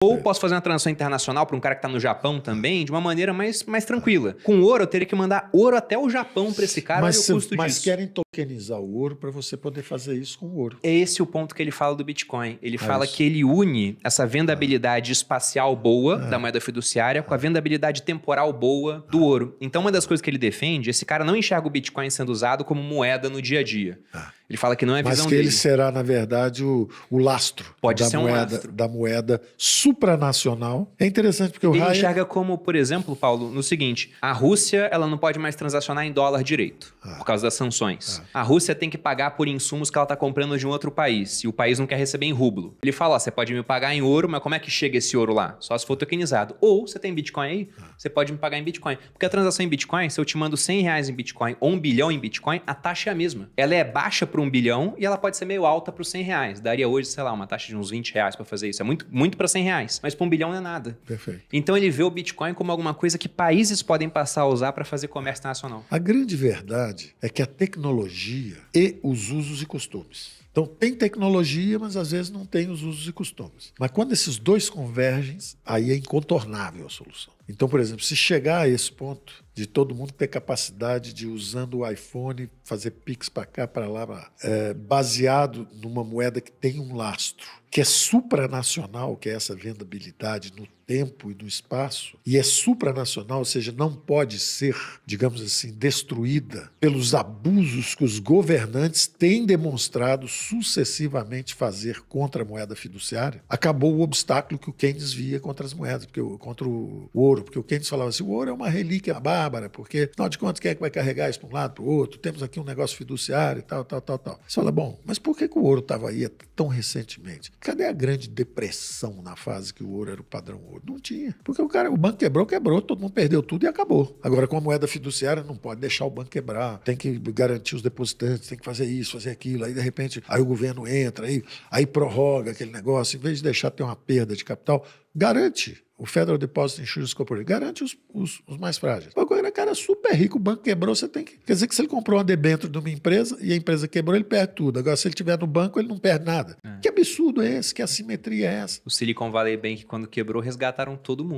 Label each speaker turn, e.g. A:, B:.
A: Ou posso fazer uma transação internacional para um cara que está no Japão também, de uma maneira mais tranquila. Com ouro, eu teria que mandar ouro até o Japão para esse cara, olha o custo
B: Mas
A: disso.
B: querem tokenizar o ouro para você poder fazer isso com o ouro.
A: É esse o ponto que ele fala do Bitcoin. Ele fala que ele une essa vendabilidade espacial boa da moeda fiduciária com a vendabilidade temporal boa do ouro. Então, uma das coisas que ele defende, esse cara não enxerga o Bitcoin sendo usado como moeda no dia a dia. Ele fala que não é a visão
B: Mas que
A: dele.
B: ele será, na verdade, o lastro.
A: Pode ser um lastro.
B: Da moeda supranacional. É interessante porque o
A: Ele
B: Hayek...
A: enxerga como, por exemplo, Paulo, no seguinte: a Rússia ela não pode mais transacionar em dólar direito, por causa das sanções. A Rússia tem que pagar por insumos que ela está comprando de um outro país, e o país não quer receber em rublo. Ele fala, ó, você pode me pagar em ouro, mas como é que chega esse ouro lá? Só se for tokenizado. Ou, você tem Bitcoin aí, você pode me pagar em Bitcoin. Porque a transação em Bitcoin, se eu te mando R$100 em Bitcoin ou 1 bilhão em Bitcoin, a taxa é a mesma. Ela é baixa para 1 bilhão e ela pode ser meio alta para os R$100. Daria hoje, sei lá, uma taxa de uns R$20 para fazer isso. É muito para R$100, mas para 1 bilhão não é nada.
B: Perfeito.
A: Então ele vê o Bitcoin como alguma coisa que países podem passar a usar para fazer comércio internacional.
B: A grande verdade é que a tecnologia e os usos e costumes. Então tem tecnologia, mas às vezes não tem os usos e costumes. Mas quando esses dois convergem, aí é incontornável a solução. Então, por exemplo, se chegar a esse ponto de todo mundo ter capacidade de, usando o iPhone, fazer Pix para cá, para lá, baseado numa moeda que tem um lastro, que é supranacional, que é essa vendabilidade no tempo e no espaço, e é supranacional, ou seja, não pode ser, digamos assim, destruída pelos abusos que os governantes têm demonstrado sucessivamente fazer contra a moeda fiduciária, acabou o obstáculo que o Keynes via contra as moedas, contra o ouro, porque o Keynes falava assim, o ouro é uma relíquia bárbara, porque, afinal de contas, quem é que vai carregar isso para um lado, para o outro? Temos aqui um negócio fiduciário e tal. Você fala, bom, mas por que o ouro estava aí tão recentemente? Cadê a grande depressão na fase que o ouro era o padrão ouro? Não tinha. Porque o banco quebrou, todo mundo perdeu tudo e acabou. Agora, com a moeda fiduciária, não pode deixar o banco quebrar, tem que garantir os depositantes, tem que fazer isso, fazer aquilo, aí de repente, aí o governo entra, aí prorroga aquele negócio, em vez de deixar ter uma perda de capital, garante. O Federal Deposit Insurance Corporation garante os mais frágeis. Agora, cara, super rico, o banco quebrou, você tem que... Quer dizer que se ele comprou uma debênture de uma empresa e a empresa quebrou, ele perde tudo. Agora, se ele estiver no banco, ele não perde nada. Que absurdo é esse? Que assimetria é essa?
A: O Silicon Valley Bank, quando quebrou, resgataram todo mundo.